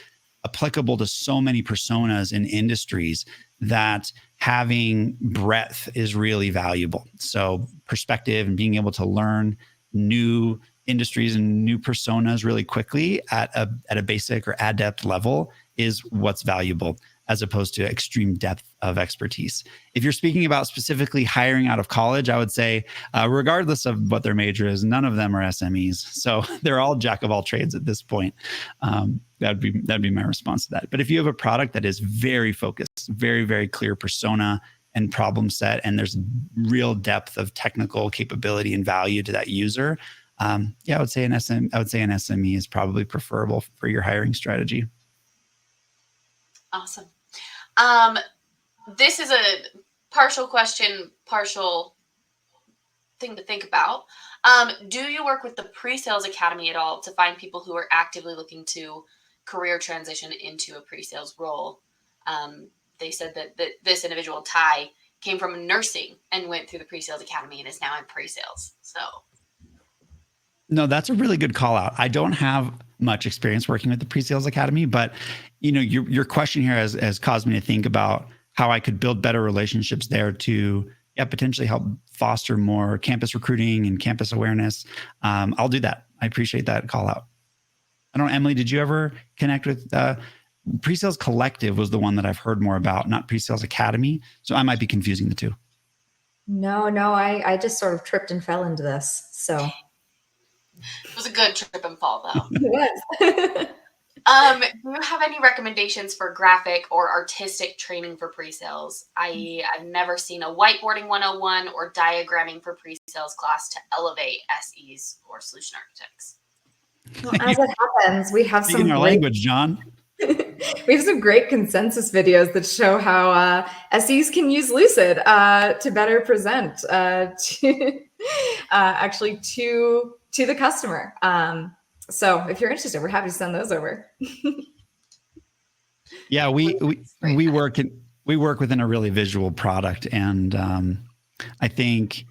applicable to so many personas in industries that having breadth is really valuable. So perspective and being able to learn new industries and new personas really quickly at a basic or adept level is what's valuable, as opposed to extreme depth of expertise. If you're speaking about specifically hiring out of college, I would say, regardless of what their major is, none of them are SMEs. So they're all jack of all trades at this point. That'd be my response to that. But if you have a product that is very focused, very, very clear persona and problem set, and there's real depth of technical capability and value to that user, I would say an SME is probably preferable for your hiring strategy.
Awesome. This is a partial question, partial thing to think about. Do you work with the Pre-Sales Academy at all to find people who are actively looking to career transition into a pre-sales role? They said that this individual, Ty, came from nursing and went through the Pre-Sales Academy and is now in pre-sales. So.
No, that's a really good call out. I don't have much experience working with the Pre-Sales Academy, but your question here has caused me to think about how I could build better relationships there to potentially help foster more campus recruiting and campus awareness. I'll do that. I appreciate that call out. I don't know, Emily, did you ever connect with Pre-Sales Collective? Was the one that I've heard more about, not Pre-Sales Academy. So I might be confusing the two.
No, I just sort of tripped and fell into this. So
it was a good trip and fall, though.
It was.
Do you have any recommendations for graphic or artistic training for pre-sales? I've never seen a whiteboarding 101 or diagramming for pre-sales class to elevate SEs or solution architects.
Well, as it happens, we have
Speaking our language, John.
We have some great consensus videos that show how SEs can use Lucid to better present actually to the customer. So if you're interested, we're happy to send those over.
Yeah, we work we work within a really visual product. And I think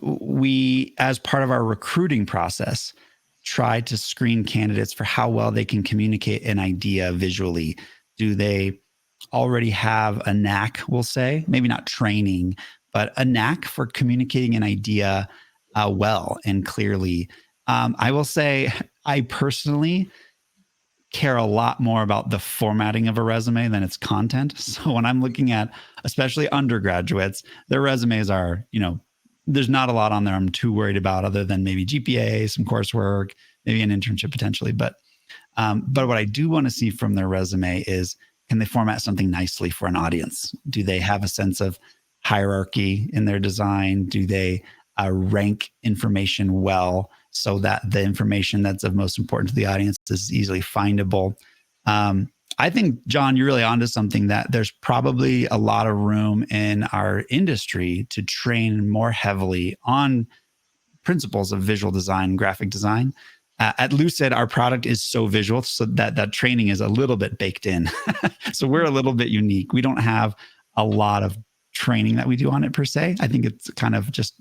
we, as part of our recruiting process, try to screen candidates for how well they can communicate an idea visually. Do they already have a knack, we'll say, maybe not training, but a knack for communicating an idea well and clearly? I will say I personally care a lot more about the formatting of a resume than its content. So when I'm looking at, especially undergraduates, their resumes are, there's not a lot on there I'm too worried about other than maybe GPA, some coursework, maybe an internship potentially. But what I do want to see from their resume is, can they format something nicely for an audience? Do they have a sense of hierarchy in their design? Do they rank information well so that the information that's of most importance to the audience is easily findable? I think, John, you're really onto something, that there's probably a lot of room in our industry to train more heavily on principles of visual design, graphic design. At Lucid, our product is so visual, so that training is a little bit baked in. So we're a little bit unique. We don't have a lot of training that we do on it per se. I think it's kind of just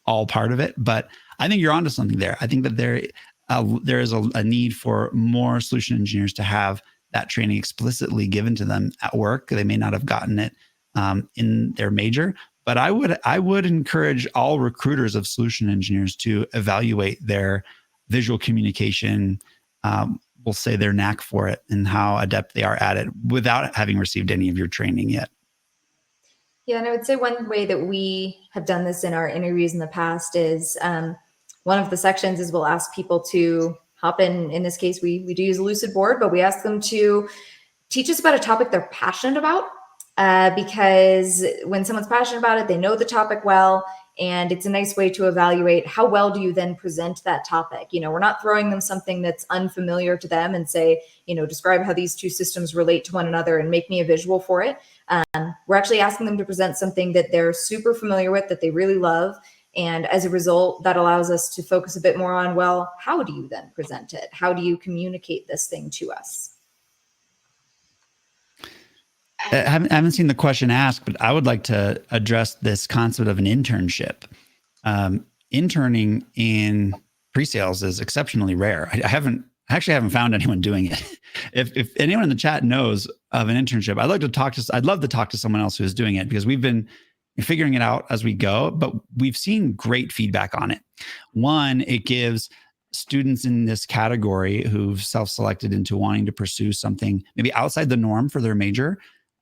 all part of it. But I think you're onto something there. I think that there is a need for more solution engineers to have that training explicitly given to them at work. They may not have gotten it in their major, but I would encourage all recruiters of solution engineers to evaluate their visual communication, we'll say their knack for it and how adept they are at it without having received any of your training yet.
Yeah, and I would say one way that we have done this in our interviews in the past is one of the sections is we'll ask people to hop in. In this case, we do use a Lucid board, but we ask them to teach us about a topic they're passionate about, because when someone's passionate about it, they know the topic well, and it's a nice way to evaluate how well do you then present that topic. We're not throwing them something that's unfamiliar to them and say, describe how these two systems relate to one another and make me a visual for it. We're actually asking them to present something that they're super familiar with, that they really love. And as a result, that allows us to focus a bit more on, well, how do you then present it? How do you communicate this thing to us?
I haven't seen the question asked, but I would like to address this concept of an internship. Interning in pre-sales is exceptionally rare. I actually haven't found anyone doing it. If anyone in the chat knows of an internship, I'd love to talk to someone else who's doing it, because we've been figuring it out as we go, but we've seen great feedback on it. One, it gives students in this category who've self-selected into wanting to pursue something maybe outside the norm for their major,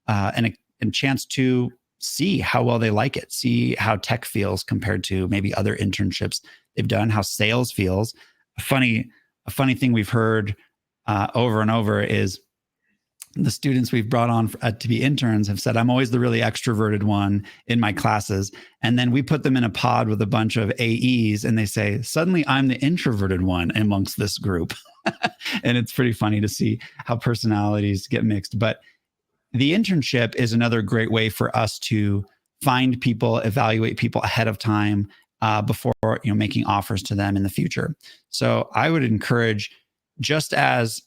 and a chance to see how well they like it, see how tech feels compared to maybe other internships they've done, how sales feels. A funny thing we've heard over and over is the students we've brought on to be interns have said, I'm always the really extroverted one in my classes. And then we put them in a pod with a bunch of AEs and they say, suddenly I'm the introverted one amongst this group. And it's pretty funny to see how personalities get mixed. But the internship is another great way for us to find people, evaluate people ahead of time before making offers to them in the future. So I would encourage, just as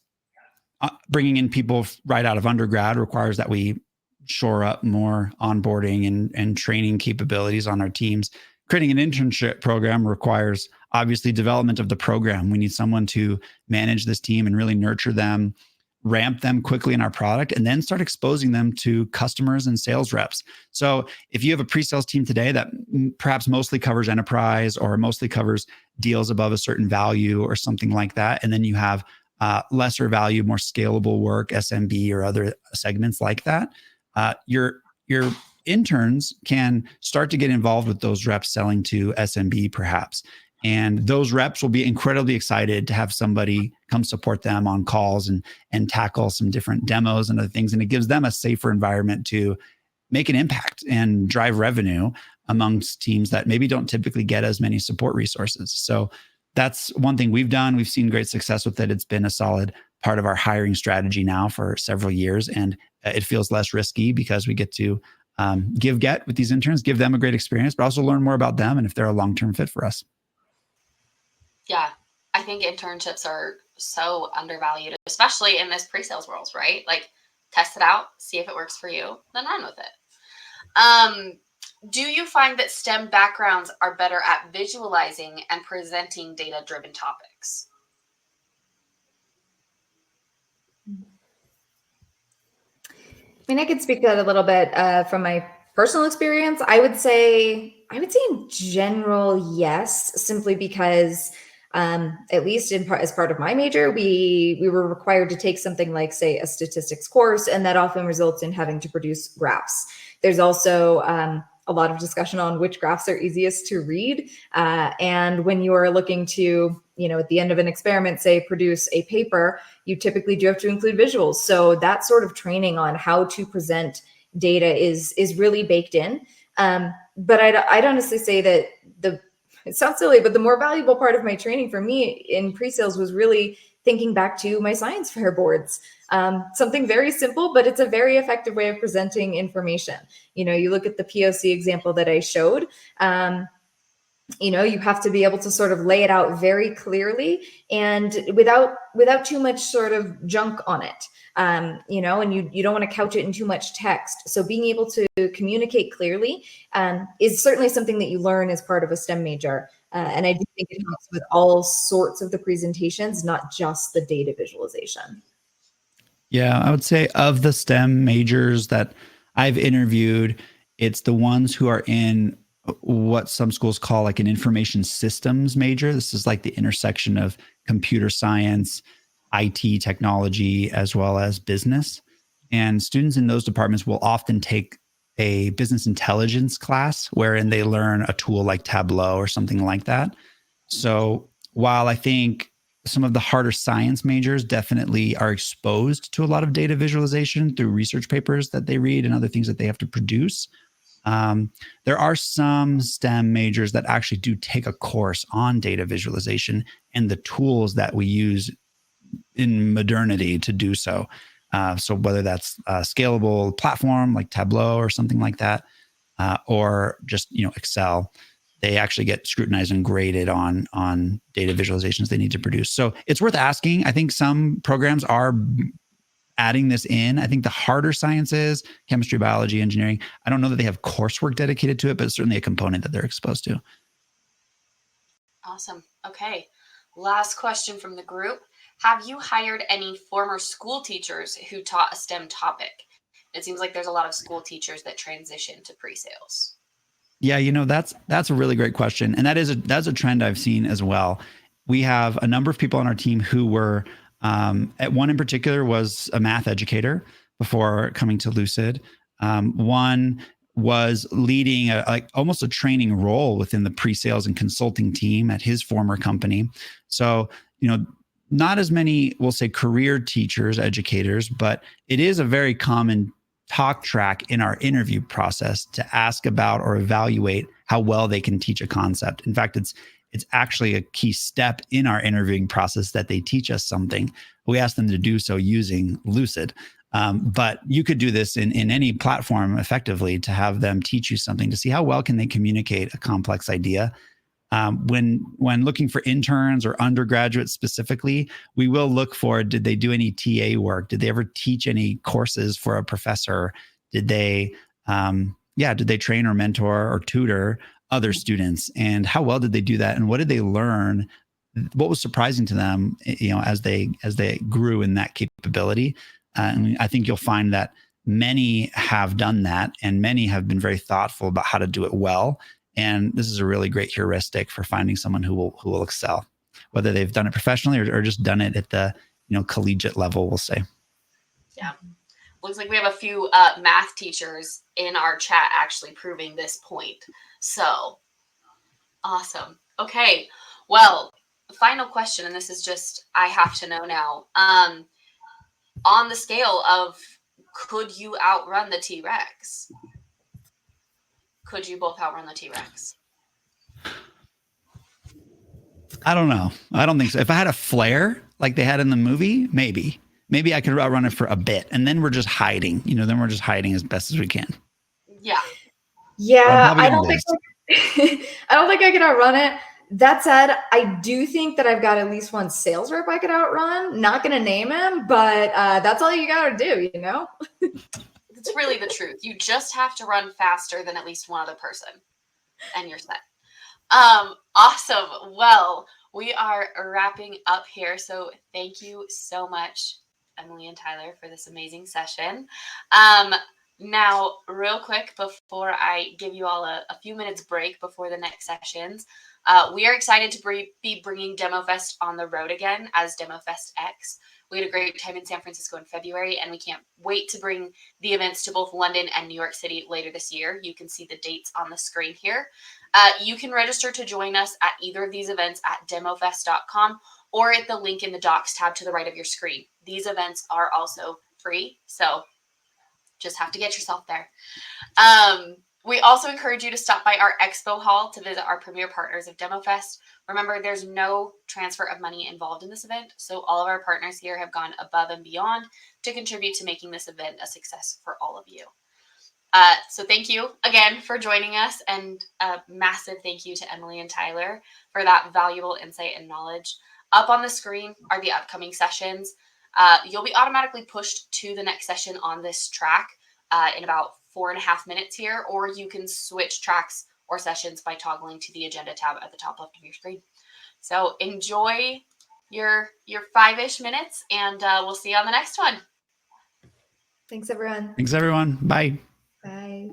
bringing in people right out of undergrad requires that we shore up more onboarding and training capabilities on our teams, creating an internship program requires obviously development of the program. We need someone to manage this team and really nurture them, ramp them quickly in our product, and then start exposing them to customers and sales reps. So if you have a pre-sales team today that perhaps mostly covers enterprise or mostly covers deals above a certain value or something like that, and then you have lesser value, more scalable work, SMB or other segments like that, your interns can start to get involved with those reps selling to SMB perhaps. And those reps will be incredibly excited to have somebody come support them on calls and tackle some different demos and other things. And it gives them a safer environment to make an impact and drive revenue amongst teams that maybe don't typically get as many support resources. So that's one thing we've done. We've seen great success with it. It's been a solid part of our hiring strategy now for several years. And it feels less risky because we get to get with these interns, give them a great experience, but also learn more about them and if they're a long-term fit for us.
Yeah, I think internships are so undervalued, especially in this pre-sales world, right? Like test it out, see if it works for you, then run with it. Do you find that STEM backgrounds are better at visualizing and presenting data-driven topics?
I mean, I could speak to that a little bit from my personal experience. I would say in general, yes, simply because at least as part of my major, we were required to take something like, say, a statistics course, and that often results in having to produce graphs. There's also a lot of discussion on which graphs are easiest to read. And when you are looking to, at the end of an experiment, say, produce a paper, you typically do have to include visuals. So that sort of training on how to present data is really baked in. But I'd honestly say that it sounds silly, but the more valuable part of my training for me in pre-sales was really thinking back to my science fair boards. Something very simple, but it's a very effective way of presenting information. You look at the POC example that I showed, you have to be able to sort of lay it out very clearly and without too much sort of junk on it. And you don't want to couch it in too much text. So being able to communicate clearly is certainly something that you learn as part of a STEM major. And I do think it helps with all sorts of the presentations, not just the data visualization.
Yeah, I would say of the STEM majors that I've interviewed, it's the ones who are in what some schools call like an information systems major. This is like the intersection of computer science, IT technology, as well as business. And students in those departments will often take a business intelligence class wherein they learn a tool like Tableau or something like that. So while I think some of the harder science majors definitely are exposed to a lot of data visualization through research papers that they read and other things that they have to produce, there are some STEM majors that actually do take a course on data visualization and the tools that we use in modernity to do so. So whether that's a scalable platform like Tableau or something like that, or just Excel, they actually get scrutinized and graded on data visualizations they need to produce. So it's worth asking. I think some programs are adding this in. I think the harder sciences, chemistry, biology, engineering, I don't know that they have coursework dedicated to it, but it's certainly a component that they're exposed to.
Awesome. Okay. Last question from the group. Have you hired any former school teachers who taught a STEM topic? It seems like there's a lot of school teachers that transition to pre-sales.
Yeah, that's a really great question. And that's a trend I've seen as well. We have a number of people on our team who were, at one in particular was a math educator before coming to Lucid. One was leading almost a training role within the pre-sales and consulting team at his former company. So, not as many, we'll say, career teachers, educators, but it is a very common talk track in our interview process to ask about or evaluate how well they can teach a concept. In fact, it's actually a key step in our interviewing process that they teach us something. We ask them to do so using Lucid. But you could do this in any platform effectively to have them teach you something to see how well can they communicate a complex idea. When looking for interns or undergraduates specifically, we will look for, did they do any TA work? Did they ever teach any courses for a professor? Did they train or mentor or tutor other students? And how well did they do that? And what did they learn? What was surprising to them, as they grew in that capability? And I think you'll find that many have done that, and many have been very thoughtful about how to do it well. And this is a really great heuristic for finding someone who will excel, whether they've done it professionally or just done it at the collegiate level, we'll say.
Yeah. Looks like we have a few math teachers in our chat actually proving this point. So awesome. Okay. Well, final question, and this is just, I have to know now. On the scale of, could you outrun the T-Rex? Could you both outrun the T-Rex?
I don't know. I don't think so. If I had a flare like they had in the movie, maybe I could outrun it for a bit, and then we're just hiding. Then we're just hiding as best as we can.
Yeah.
Yeah, I don't think I could outrun it. That said, I do think that I've got at least one sales rep I could outrun. Not going to name him, but that's all you got to do, you know?
It's really the truth. You just have to run faster than at least one other person, and you're set. Awesome. Well, we are wrapping up here. So thank you so much, Emily and Tyler, for this amazing session. Now, real quick, before I give you all a few minutes break before the next sessions, we are excited to be bringing DemoFest on the road again as DemoFest X. We had a great time in San Francisco in February, and we can't wait to bring the events to both London and New York City later this year. You can see the dates on the screen here. You can register to join us at either of these events at demofest.com or at the link in the docs tab to the right of your screen. These events are also free, so just have to get yourself there. We also encourage you to stop by our expo hall to visit our premier partners of DemoFest. Remember, there's no transfer of money involved in this event, so all of our partners here have gone above and beyond to contribute to making this event a success for all of you. So thank you again for joining us, and a massive thank you to Emily and Tyler for that valuable insight and knowledge. Up on the screen are the upcoming sessions. You'll be automatically pushed to the next session on this track in about 4.5 minutes here, or you can switch tracks or sessions by toggling to the agenda tab at the top left of your screen. So enjoy your 5-ish minutes, and we'll see you on the next one.
Thanks, everyone.
Thanks, everyone. Bye.
Bye.